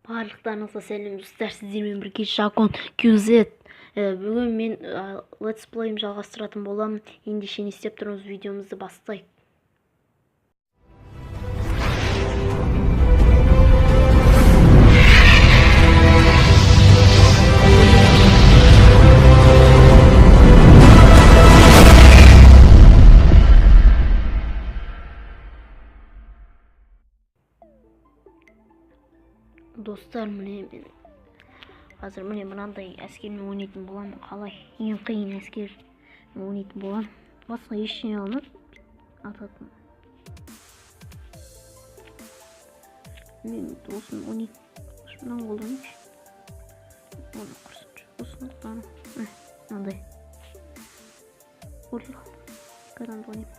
Барлықтарыңызға сәлем достар, сіздермен бірге Шакон QZ. Бүгін мен Let's Play'ім жалғастыратын боламын. Ендеше не істеп тұрмыз, видеомызды бастайық. Достар, міне мен қазір мынандай әскермен ойнайтын боламын. Қалай? Ең қиын әскермен ойнайтын боламын. Басқа ештеңе алмады. Ататын. Мен осыны ойнайтын. Шымнан қолданайыншы. Оны құрсыншы. Осыны қолданайын. Мынандай. Өлі. Қайдан ойнайын.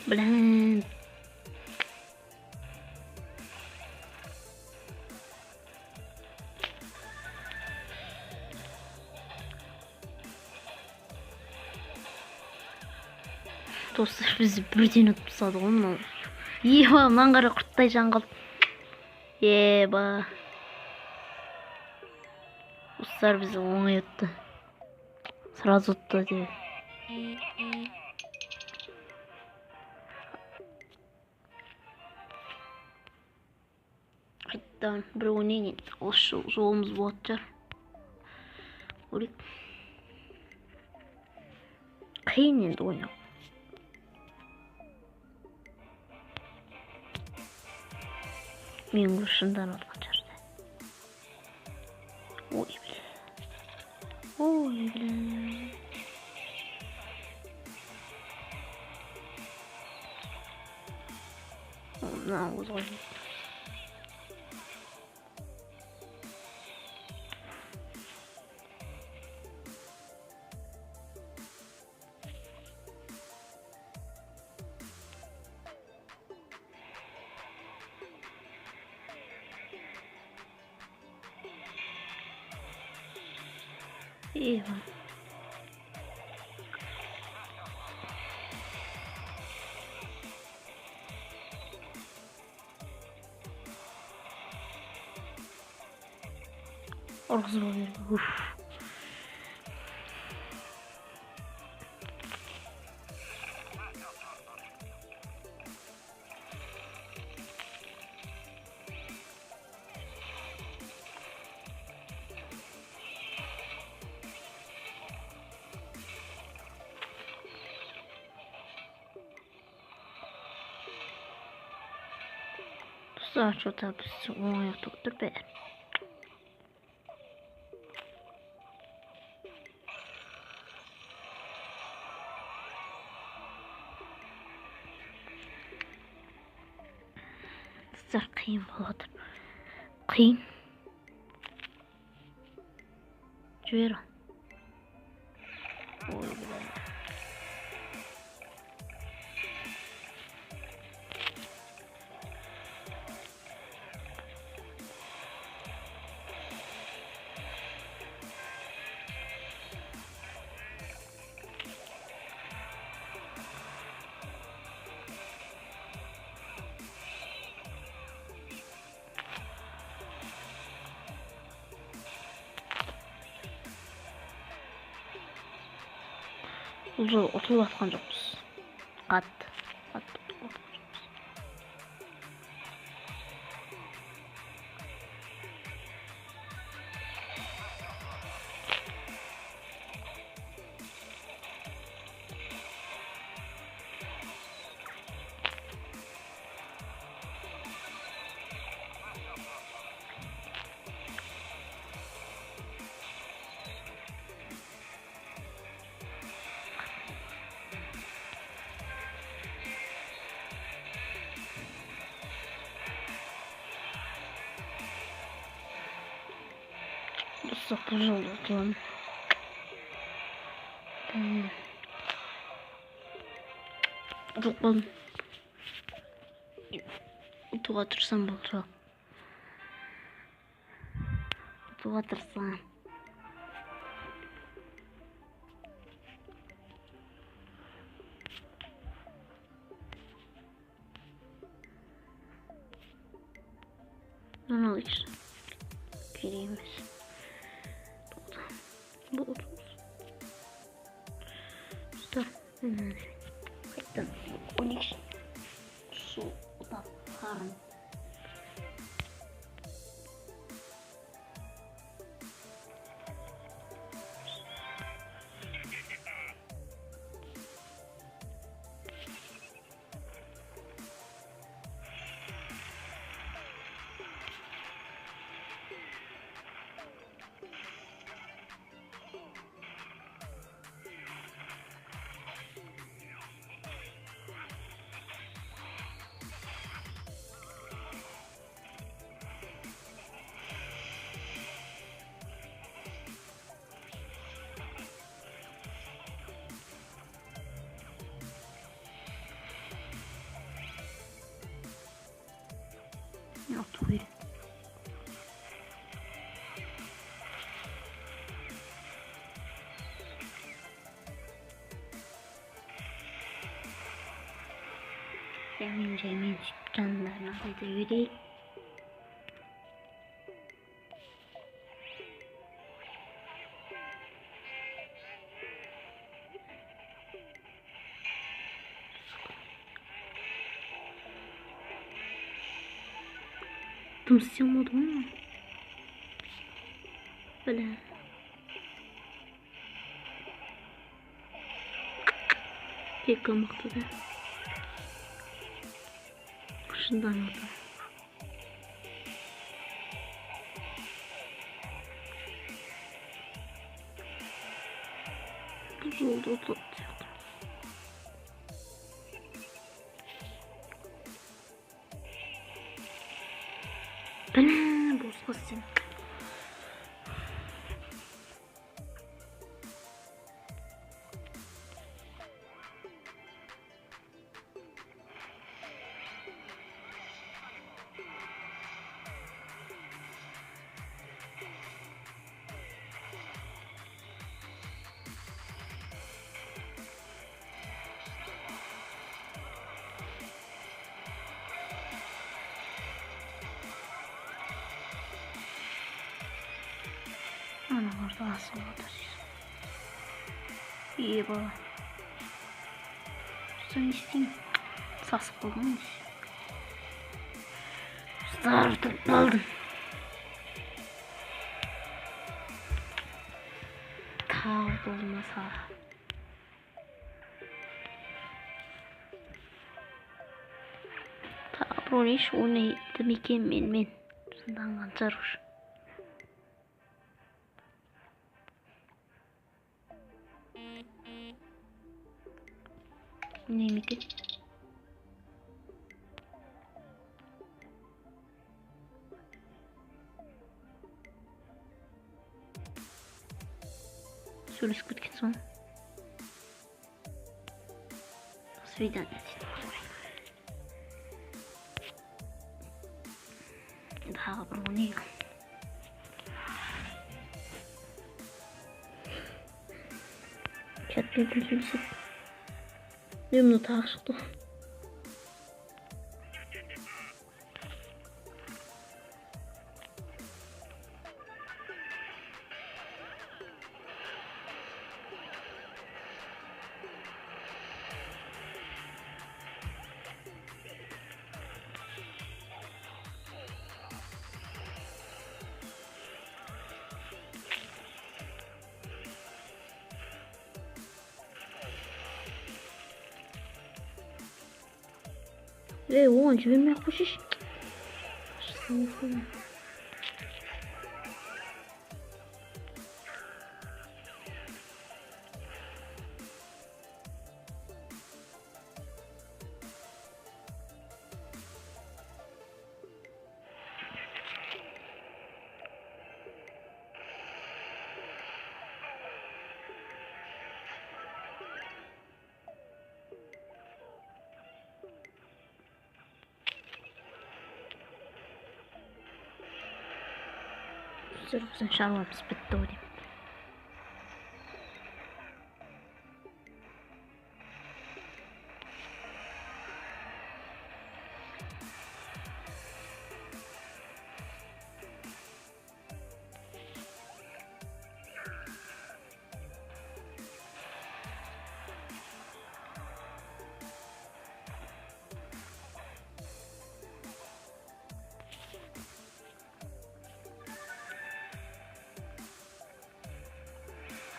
Блин. Достар, бізді бірден ұтып тастады ғой мынау. Еба, мынаған қара құрттай жан қалды. Еба. Достар, бізді оңай ұтты. Сразу ұтты деп. Қайттан бір ойнайын. Осы жолымыз болады жар. Көрейік. Қиын енді ойнау. Мен көршімдан алған жарды. Ой, біле. Ой, біле. Мына өз ойын. Ева. Ұрғызып алып уф. Достар, что-то біз оңай тұр бәрі. Достар, қиын болады. Қиын. Жібер. Ой, біле. Ұтылып атқан жоқпыз. Қатты ұтылып атқан жоқпыз. Sok bu oldu tamam. Çok oğlum. Utuğa tırsam bulacak. Utuğa tırsam. Ne oluyor? Gireyimiz. Bu otuz. Stop. Kayıttan. 12. Su. Oda. Karın. Yok buyurun. Sevmeyeceğimiz canlarına da yürüyün. Tımsıyamadım ama. Böyle. Kek kalmakta da. Şundan oldu. Buz oldu o da. Bana bozmasın. Ana orada asılmadır. İyi baba. Sen isteyeyim. Sas olmuş. Sardım aldım. Kavga olmasa. Tabroniş o ne demek ki men. Sendan gancar. Neydi? Söylesik bitkin Свидание. Да, брони. Чат бөлümsüz. Memnun taşıdı. Onde vem minha coxa? Hazır bizim şarjımız bitti o diyeyim.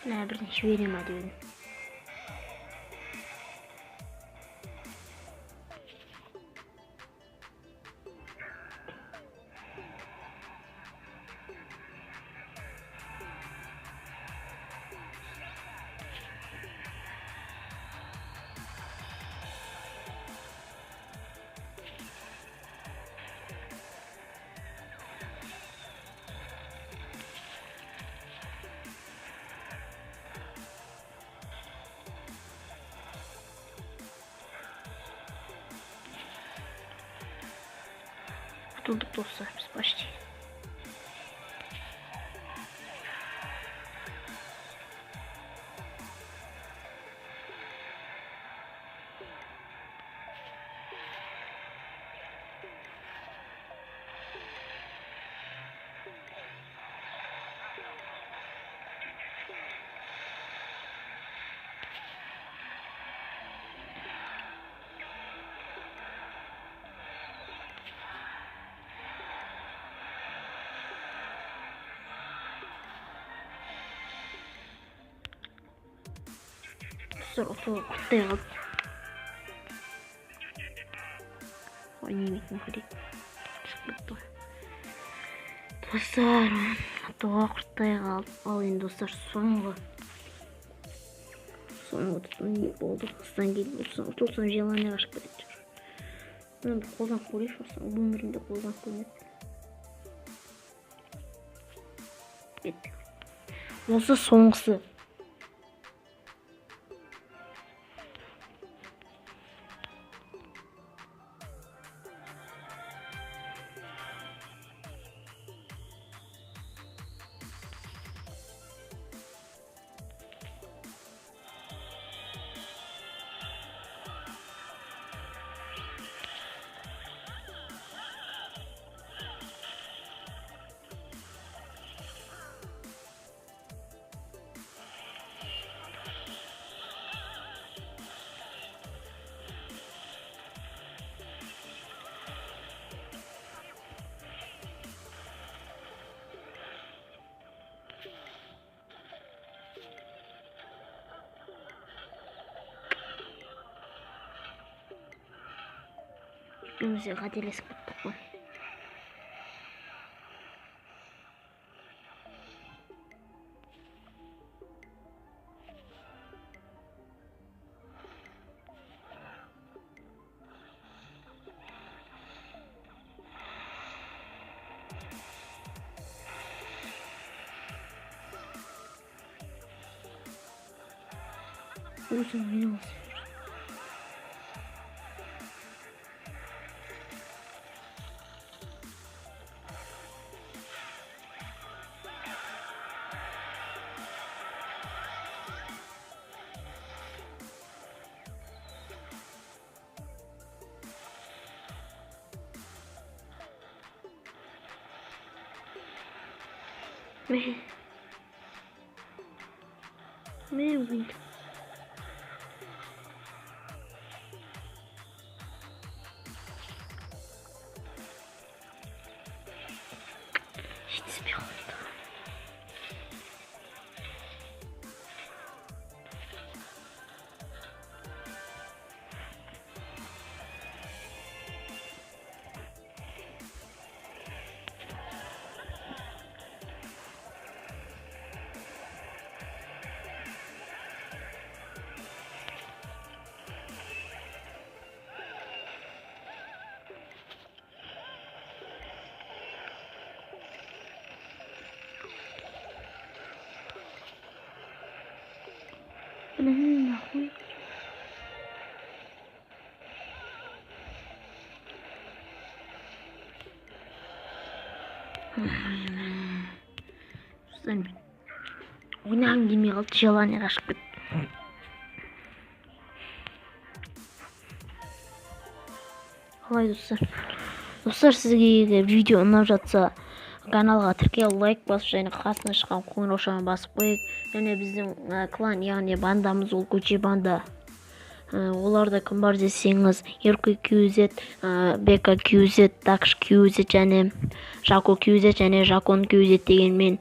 Ne bileyim hiç vereyim hadi benim. Kurtulduk dostlar, biz başlayalım. Dostlar oto kutlayalım. Oynayayım hadi. Çıklıkta. Dostlar oto kutlayalım. Alayım dostlar sonunda. Sonunda tutun iyi oldu. Hızdan gelip otursan yalan ne aşk edecek. Ben bir koldan koruyor olsam bunların da koldan koruyor. Bitti. Olsa sonrası. Bize kadeles kuttuk mu? Uzun oyun olsun. Meu Deus. Hiç bir oldu. Nahul. Нан келмей қалды, желание қашып кетті. Қалай достар, сізге егер видео ұнап жатса, каналға тіркеліп лайк басып, және қасына шыққан қоңырау шамын басып қойып, және біздің клан, яғни бандамыз, ол көше банда. Оларда кім бар десеңіз, Еркі QZ, Бека QZ, Дакш QZ, және Жако QZ, және Жакон QZ дегенмен,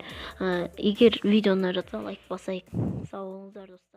егер видео ұнап жатса лайк басайық. Сау болыңыздар достар.